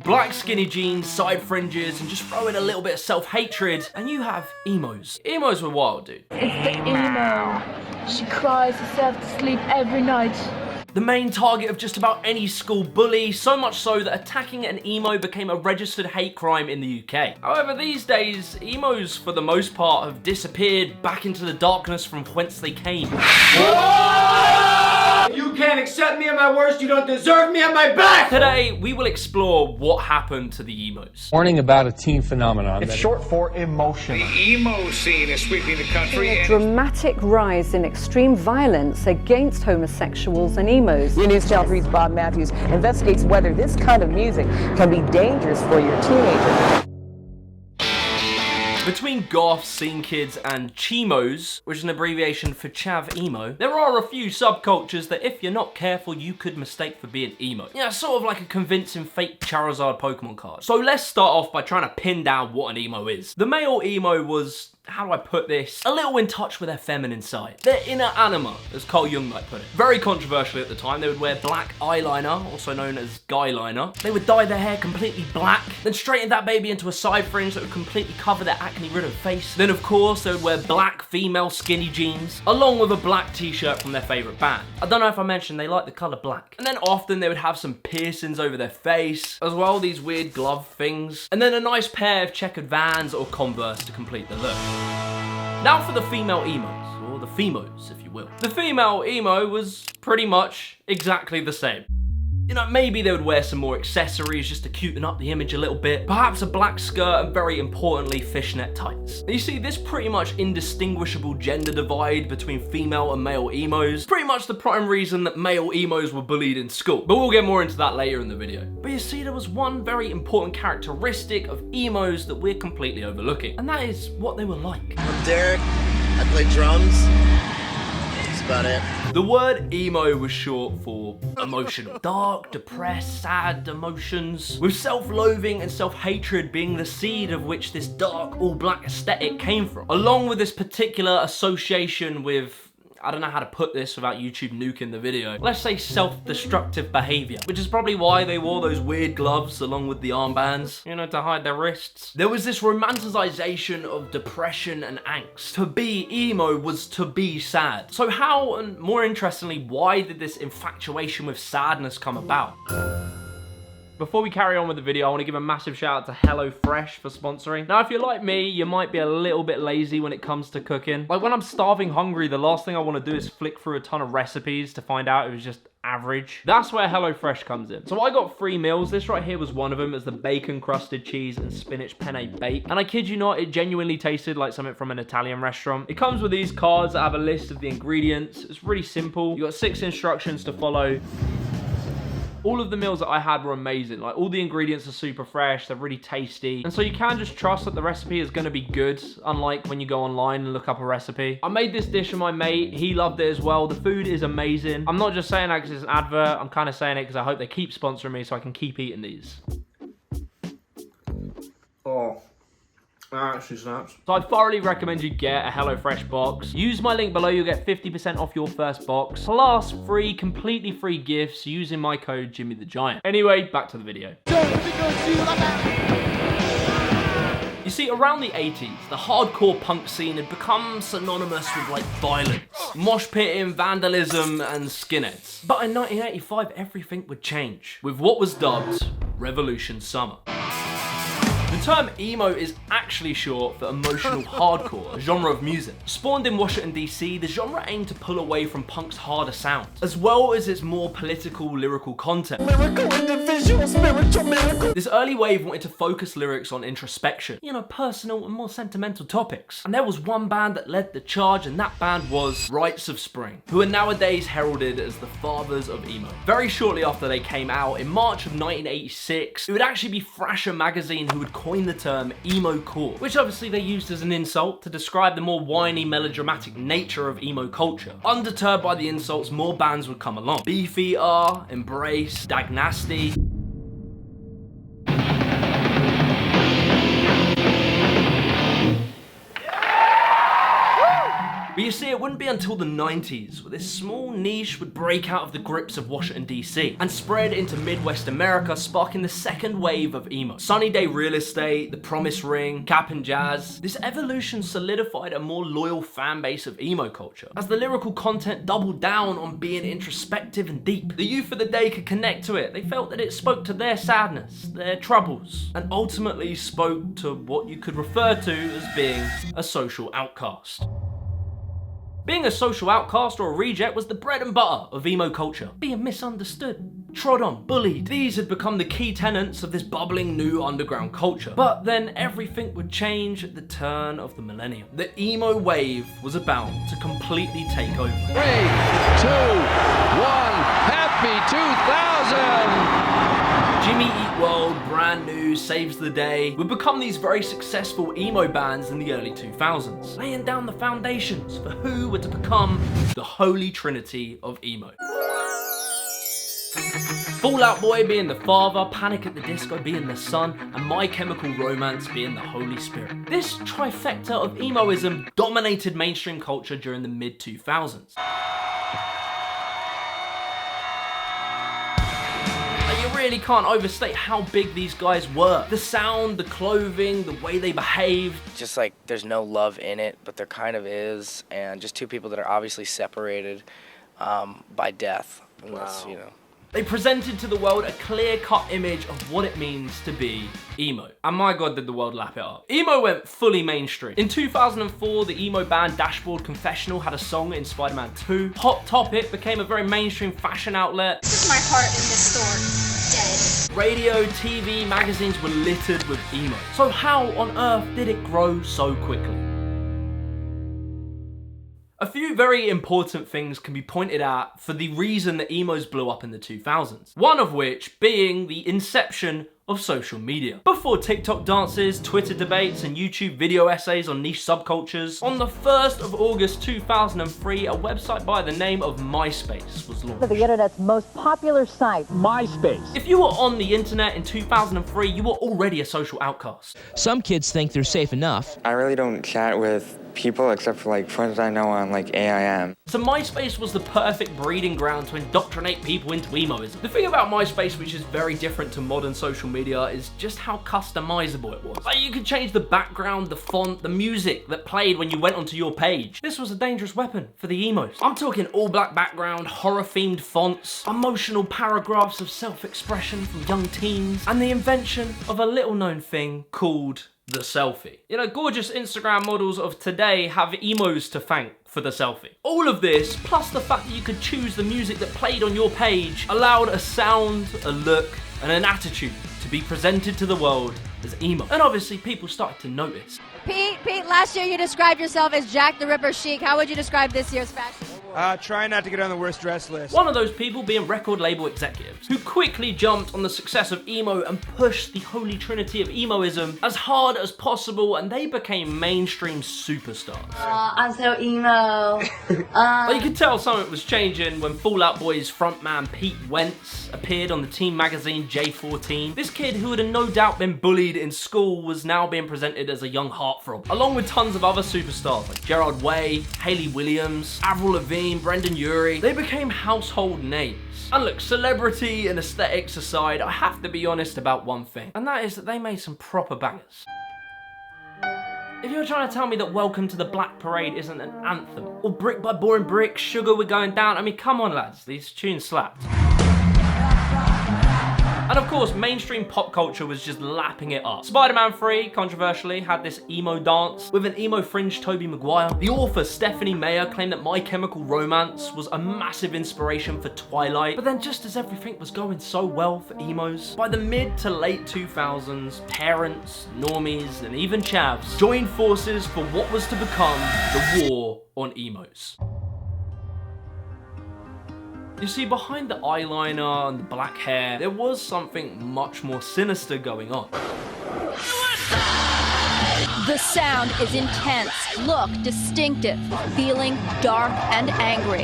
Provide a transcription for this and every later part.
Black skinny jeans, side fringes, and just throw in a little bit of self-hatred, and you have emos. Emos were wild, dude. It's the emo. She cries herself to sleep every night. The main target of just about any school bully, so much so that attacking an emo became a registered hate crime in the UK. However, these days, emos for the most part have disappeared back into the darkness from whence they came. You can't accept me at my worst, you don't deserve me at my best! Today, we will explore what happened to the emos. Warning about a teen phenomenon. It's short for emotional. The emo scene is sweeping the country. A dramatic rise in extreme violence against homosexuals and emos. Your News Channel 3's Bob Matthews investigates whether this kind of music can be dangerous for your teenager. Between goths, scene kids, and chimos, which is an abbreviation for chav emo, there are a few subcultures that if you're not careful, you could mistake for being emo. Yeah, sort of like a convincing fake Charizard Pokemon card. So let's start off by trying to pin down what an emo is. The male emo was, how do I put this? A little in touch with their feminine side. Their inner anima, as Carl Jung might put it. Very controversially at the time, they would wear black eyeliner, also known as guy liner. They would dye their hair completely black, then straighten that baby into a side fringe that would completely cover their acne-ridden face. Then of course, they would wear black female skinny jeans, along with a black t-shirt from their favorite band. I don't know if I mentioned they like the color black. And then often they would have some piercings over their face, as well these weird glove things, and then a nice pair of checkered Vans or Converse to complete the look. Now for the female emos, or the femos, if you will. The female emo was pretty much exactly the same. You know, maybe they would wear some more accessories just to cuten up the image a little bit. Perhaps a black skirt and very importantly, fishnet tights. You see, this pretty much indistinguishable gender divide between female and male emos, pretty much the prime reason that male emos were bullied in school. But we'll get more into that later in the video. But you see, there was one very important characteristic of emos that we're completely overlooking, and that is what they were like. I'm Derek, I play drums. About it. The word emo was short for emotional. Dark, depressed, sad emotions, with self-loathing and self-hatred being the seed of which this dark, all-black aesthetic came from, along with this particular association with, I don't know how to put this without YouTube nuking the video. Let's say self-destructive behavior, which is probably why they wore those weird gloves along with the armbands, you know, to hide their wrists. There was this romanticization of depression and angst. To be emo was to be sad. So how, and more interestingly, why did this infatuation with sadness come about? Before we carry on with the video, I want to give a massive shout out to HelloFresh for sponsoring. Now, if you're like me, you might be a little bit lazy when it comes to cooking. Like when I'm starving hungry, the last thing I want to do is flick through a ton of recipes to find out it was just average. That's where HelloFresh comes in. So I got 3 meals. This right here was one of them. It's the bacon crusted cheese and spinach penne bake. And I kid you not, it genuinely tasted like something from an Italian restaurant. It comes with these cards that have a list of the ingredients. It's really simple. You got 6 instructions to follow. All of the meals that I had were amazing. Like all the ingredients are super fresh, they're really tasty. And so you can just trust that the recipe is gonna be good, unlike when you go online and look up a recipe. I made this dish for my mate, he loved it as well. The food is amazing. I'm not just saying that because it's an advert, I'm kind of saying it because I hope they keep sponsoring me so I can keep eating these. Oh. That actually snaps. So I thoroughly recommend you get a HelloFresh box. Use my link below, you'll get 50% off your first box, plus completely free gifts using my code Jimmy the Giant. Anyway, back to the video. You see, around the 80s, the hardcore punk scene had become synonymous with like violence, mosh pitting, vandalism, and skinheads. But in 1985, everything would change with what was dubbed Revolution Summer. The term emo is actually short for emotional hardcore, a genre of music. Spawned in Washington DC, the genre aimed to pull away from punk's harder sound, as well as its more political, lyrical content. Miracle, individual, spiritual miracle. This early wave wanted to focus lyrics on introspection, you know, personal and more sentimental topics. And there was one band that led the charge, and that band was Rites of Spring, who are nowadays heralded as the fathers of emo. Very shortly after they came out, in March of 1986, it would actually be Thrasher magazine who would coin the term emo core, which obviously they used as an insult to describe the more whiny, melodramatic nature of emo culture. Undeterred by the insults, more bands would come along. Beefeater, Embrace, Dag Nasty. But But you see, it wouldn't be until the 90s where this small niche would break out of the grips of Washington DC and spread into Midwest America, sparking the second wave of emo. Sunny Day Real Estate, The Promise Ring, Cap and Jazz. This evolution solidified a more loyal fan base of emo culture, as the lyrical content doubled down on being introspective and deep. The youth of the day could connect to it. They felt that it spoke to their sadness, their troubles, and ultimately spoke to what you could refer to as being a social outcast. Being a social outcast or a reject was the bread and butter of emo culture. Being misunderstood, trod on, bullied. These had become the key tenets of this bubbling new underground culture. But then everything would change at the turn of the millennium. The emo wave was about to completely take over. 3, 2, 1, happy 2000! Jimmy Eat World, Brand New, Saves the Day would become these very successful emo bands in the early 2000s, laying down the foundations for who were to become the holy trinity of emo. Fall Out Boy being the father, Panic at the Disco being the son, and My Chemical Romance being the Holy Spirit. This trifecta of emoism dominated mainstream culture during the mid-2000s. You really can't overstate how big these guys were. The sound, the clothing, the way they behaved. Just like there's no love in it, but there kind of is, and just two people that are obviously separated by death. Unless, you know. They presented to the world a clear-cut image of what it means to be emo. And my god, did the world lap it up. Emo went fully mainstream. In 2004, the emo band Dashboard Confessional had a song in Spider-Man 2. Hot Topic became a very mainstream fashion outlet. This is my heart in this store, dead. Radio, TV, magazines were littered with emo. So how on earth did it grow so quickly? A few very important things can be pointed out for the reason that emos blew up in the 2000s. One of which being the inception of social media. Before TikTok dances, Twitter debates, and YouTube video essays on niche subcultures, on the 1st of August 2003, a website by the name of Myspace was launched. The internet's most popular site, MySpace. If you were on the internet in 2003, you were already a social outcast. Some kids think they're safe enough. I really don't chat with people except for like friends I know on like AIM. So Myspace was the perfect breeding ground to indoctrinate people into emoism. The thing about Myspace, which is very different to modern social media, is just how customizable it was. Like, you could change the background, the font, the music that played when you went onto your page. This was a dangerous weapon for the emos. I'm talking all black background, horror themed fonts, emotional paragraphs of self-expression from young teens, and the invention of a little known thing called the selfie. You know, gorgeous Instagram models of today have emos to thank for the selfie. All of this, plus the fact that you could choose the music that played on your page, allowed a sound, a look, and an attitude to be presented to the world as emo. And obviously people started to notice. Pete, last year you described yourself as Jack the Ripper chic. How would you describe this year's fashion? Try not to get on the worst dress list. One of those people being record label executives, who quickly jumped on the success of emo and pushed the holy trinity of emoism as hard as possible, and they became mainstream superstars. I'm so emo. But you could tell something was changing when Fall Out Boy's frontman Pete Wentz appeared on the teen magazine J14. This kid, who had no doubt been bullied in school, was now being presented as a young heartthrob, along with tons of other superstars like Gerard Way, Hayley Williams, Avril Lavigne, Brendan Urie. They became household names. And look, celebrity and aesthetics aside, I have to be honest about one thing, and that is that they made some proper bangers. If you're trying to tell me that Welcome to the Black Parade isn't an anthem, or Brick by Boring Brick, Sugar We're Going Down, I mean, come on lads, these tunes slapped. And of course, mainstream pop culture was just lapping it up. Spider-Man 3, controversially, had this emo dance with an emo fringe Tobey Maguire. The author Stephanie Meyer claimed that My Chemical Romance was a massive inspiration for Twilight. But then just as everything was going so well for emos, by the mid to late 2000s, parents, normies, and even chavs joined forces for what was to become the war on emos. You see, behind the eyeliner and the black hair, there was something much more sinister going on. The sound is intense, look distinctive, feeling dark and angry.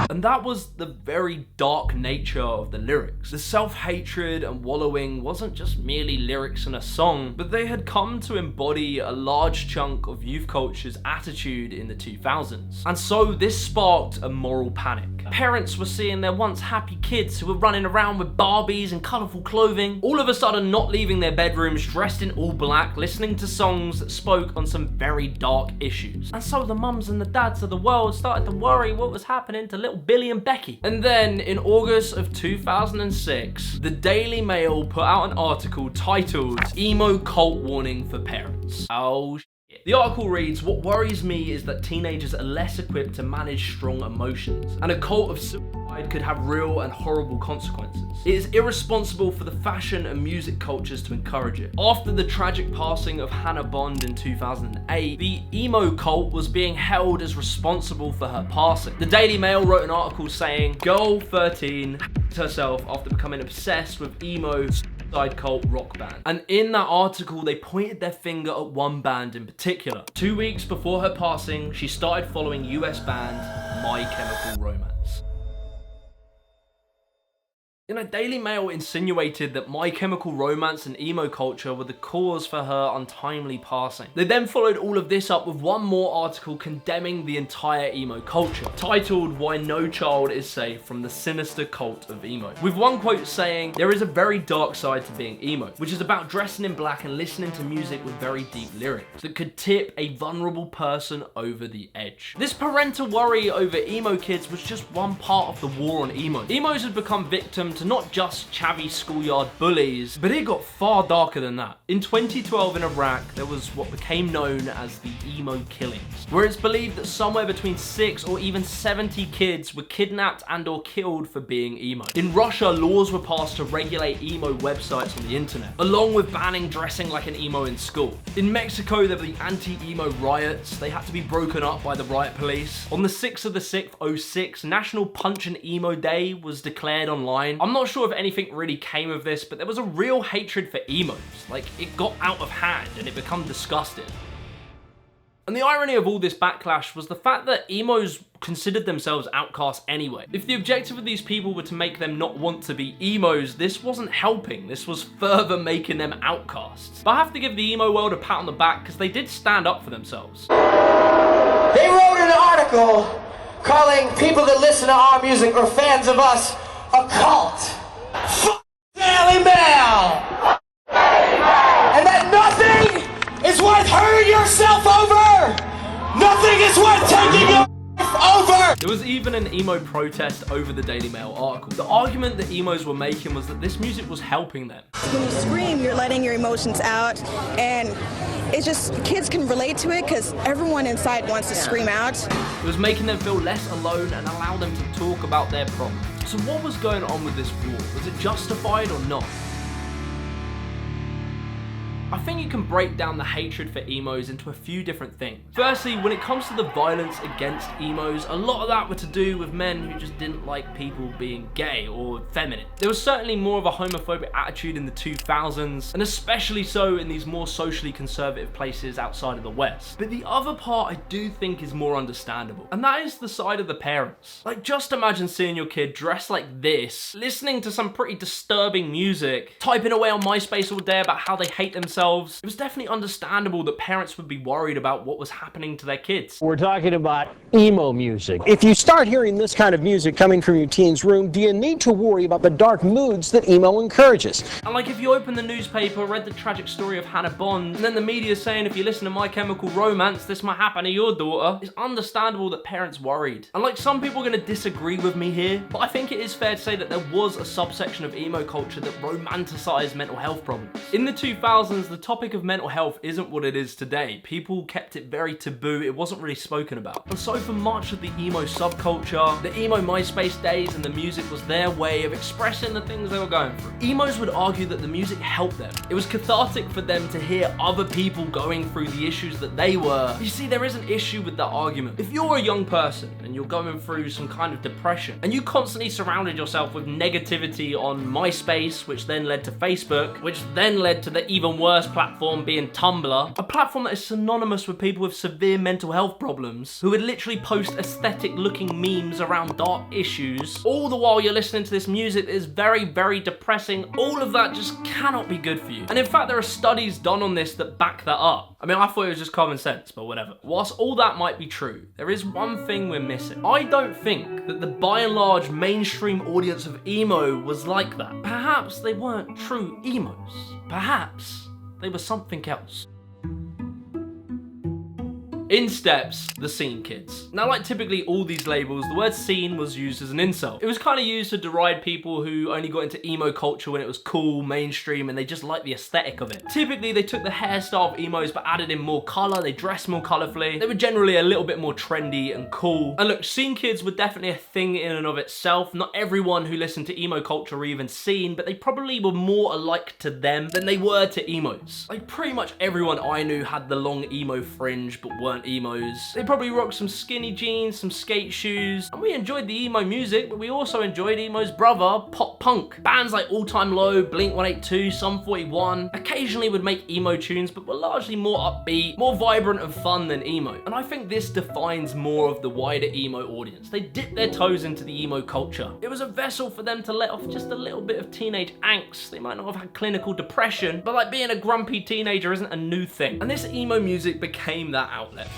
And that was the very dark nature of the lyrics. The self-hatred and wallowing wasn't just merely lyrics in a song, but they had come to embody a large chunk of youth culture's attitude in the 2000s. And so this sparked a moral panic. Parents were seeing their once happy kids who were running around with Barbies and colourful clothing, all of a sudden not leaving their bedrooms dressed in all black, listening to songs that spoke on some very dark issues. And so the mums and the dads of the world started to worry what was happening to little Billy and Becky. And then in August of 2006, the Daily Mail put out an article titled "Emo Cult Warning for Parents." Oh shit. The article reads, "What worries me is that teenagers are less equipped to manage strong emotions, and a cult of suicide could have real and horrible consequences. It is irresponsible for the fashion and music cultures to encourage it." After the tragic passing of Hannah Bond in 2008, the emo cult was being held as responsible for her passing. The Daily Mail wrote an article saying, "Girl 13 hacked herself after becoming obsessed with emo cult rock band." And in that article, they pointed their finger at one band in particular. 2 weeks before her passing, she started following US band My Chemical Romance. You know, Daily Mail insinuated that My Chemical Romance and emo culture were the cause for her untimely passing. They then followed all of this up with one more article condemning the entire emo culture, titled "Why No Child is Safe from the Sinister Cult of Emo," with one quote saying, "There is a very dark side to being emo, which is about dressing in black and listening to music with very deep lyrics that could tip a vulnerable person over the edge." This parental worry over emo kids was just one part of the war on emo. Emos had become victims to not just chavvy schoolyard bullies, but it got far darker than that. In 2012 in Iraq, there was what became known as the emo killings, where it's believed that somewhere between 6 or even 70 kids were kidnapped and or killed for being emo. In Russia, laws were passed to regulate emo websites on the internet, along with banning dressing like an emo in school. In Mexico, there were the anti-emo riots. They had to be broken up by the riot police. On the 6th of the 6th, 06, National Punch and Emo Day was declared online. I'm not sure if anything really came of this, but there was a real hatred for emos. Like, it got out of hand and it became disgusting. And the irony of all this backlash was the fact that emos considered themselves outcasts anyway. If the objective of these people were to make them not want to be emos, this wasn't helping. This was further making them outcasts. But I have to give the emo world a pat on the back because they did stand up for themselves. They wrote an article calling people that listen to our music or fans of us a cult. Daily Mail! And that nothing is worth hurting yourself over! Nothing is worth taking your over! There was even an emo protest over the Daily Mail article. The argument that emos were making was that this music was helping them. When you scream, you're letting your emotions out, and it's just, kids can relate to it because everyone inside wants to scream out. It was making them feel less alone and allow them to talk about their problems. So what was going on with this war? Was it justified or not? I think you can break down the hatred for emos into a few different things. Firstly, when it comes to the violence against emos, a lot of that were to do with men who just didn't like people being gay or feminine. There was certainly more of a homophobic attitude in the 2000s, and especially so in these more socially conservative places outside of the West. But the other part I do think is more understandable, and that is the side of the parents. Like, just imagine seeing your kid dressed like this, listening to some pretty disturbing music, typing away on Myspace all day about how they hate themselves. It was definitely understandable that parents would be worried about what was happening to their kids. We're talking about emo music. If you start hearing this kind of music coming from your teen's room, do you need to worry about the dark moods that emo encourages? And like, if you open the newspaper, read the tragic story of Hannah Bond, and then the media's saying if you listen to My Chemical Romance, this might happen to your daughter, it's understandable that parents worried. And like, some people are going to disagree with me here, but I think it is fair to say that there was a subsection of emo culture that romanticized mental health problems. In the 2000s, the topic of mental health isn't what it is today. People kept it very taboo. It wasn't really spoken about. And so for much of the emo subculture, the emo MySpace days and the music was their way of expressing the things they were going through. Emos would argue that the music helped them. It was cathartic for them to hear other people going through the issues that they were. You see, there is an issue with that argument. If you're a young person and you're going through some kind of depression and you constantly surrounded yourself with negativity on MySpace, which then led to Facebook, which then led to the even worse first platform being Tumblr, a platform that is synonymous with people with severe mental health problems who would literally post aesthetic looking memes around dark issues, all the while you're listening to this music that is very, very depressing. All of that just cannot be good for you. And in fact, there are studies done on this that back that up. I mean, I thought it was just common sense, but whatever. Whilst all that might be true, there is one thing we're missing. I don't think that the by and large mainstream audience of emo was like that. Perhaps they weren't true emos. Perhaps they were something else. In steps the scene kids. Now, like typically all these labels, the word scene was used as an insult. It was kind of used to deride people who only got into emo culture when it was cool, mainstream, and they just liked the aesthetic of it. Typically, they took the hairstyle of emos but added in more color, they dressed more colorfully, they were generally a little bit more trendy and cool. And look, scene kids were definitely a thing in and of itself. Not everyone who listened to emo culture were even scene, but they probably were more alike to them than they were to emos. Like pretty much everyone I knew had the long emo fringe but weren't emos. They probably rocked some skinny jeans, some skate shoes, and we enjoyed the emo music, but we also enjoyed emo's brother, pop punk. Bands like All Time Low, Blink-182, Sum 41 occasionally would make emo tunes, but were largely more upbeat, more vibrant and fun than emo. And I think this defines more of the wider emo audience. They dipped their toes into the emo culture. It was a vessel for them to let off just a little bit of teenage angst. They might not have had clinical depression, but like being a grumpy teenager isn't a new thing. And this emo music became that outlet.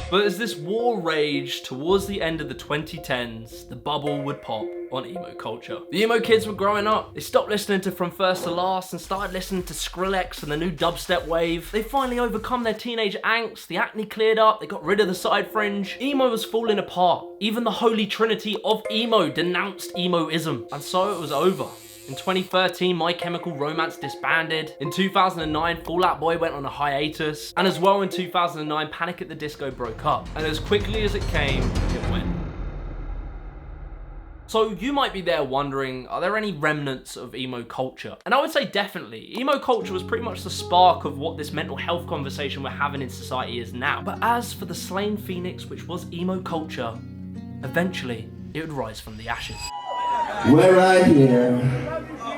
But as this war raged towards the end of the 2010s, the bubble would pop on emo culture. The emo kids were growing up. They stopped listening to From First to Last and started listening to Skrillex and the new dubstep wave. They finally overcome their teenage angst, the acne cleared up, they got rid of the side fringe. Emo was falling apart. Even the holy trinity of emo denounced emoism. And so it was over. In 2013, My Chemical Romance disbanded. In 2009, Fall Out Boy went on a hiatus. And as well in 2009, Panic at the Disco broke up. And as quickly as it came, it went. So you might be there wondering, are there any remnants of emo culture? And I would say definitely. Emo culture was pretty much the spark of what this mental health conversation we're having in society is now. But as for the slain phoenix, which was emo culture, eventually it would rise from the ashes. We're right here.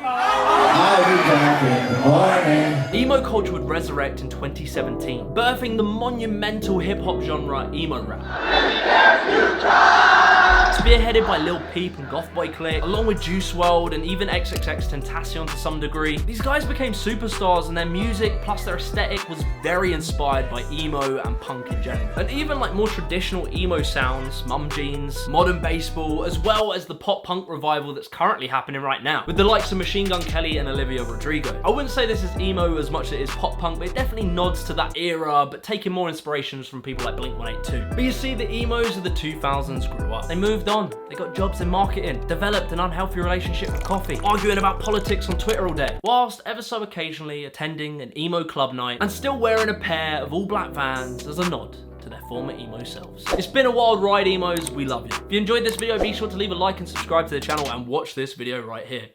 I'll be back in the morning. Emo culture would resurrect in 2017, birthing the monumental hip-hop genre emo rap. Spearheaded by Lil Peep and Goth Boy Clique, along with Juice WRLD and even XXXTentacion to some degree. These guys became superstars and their music plus their aesthetic was very inspired by emo and punk in general. And even like more traditional emo sounds, Mum Jeans, Modern Baseball, as well as the pop punk revival that's currently happening right now, with the likes of Machine Gun Kelly and Olivia Rodrigo. I wouldn't say this is emo as much as it is pop punk, but it definitely nods to that era, but taking more inspirations from people like Blink-182. But you see, the emos of the 2000s grew up. They moved on. They got jobs in marketing, developed an unhealthy relationship with coffee, arguing about politics on Twitter all day, whilst ever so occasionally attending an emo club night and still wearing a pair of all black Vans as a nod to their former emo selves. It's been a wild ride, emos. We love you. If you enjoyed this video, be sure to leave a like and subscribe to the channel and watch this video right here.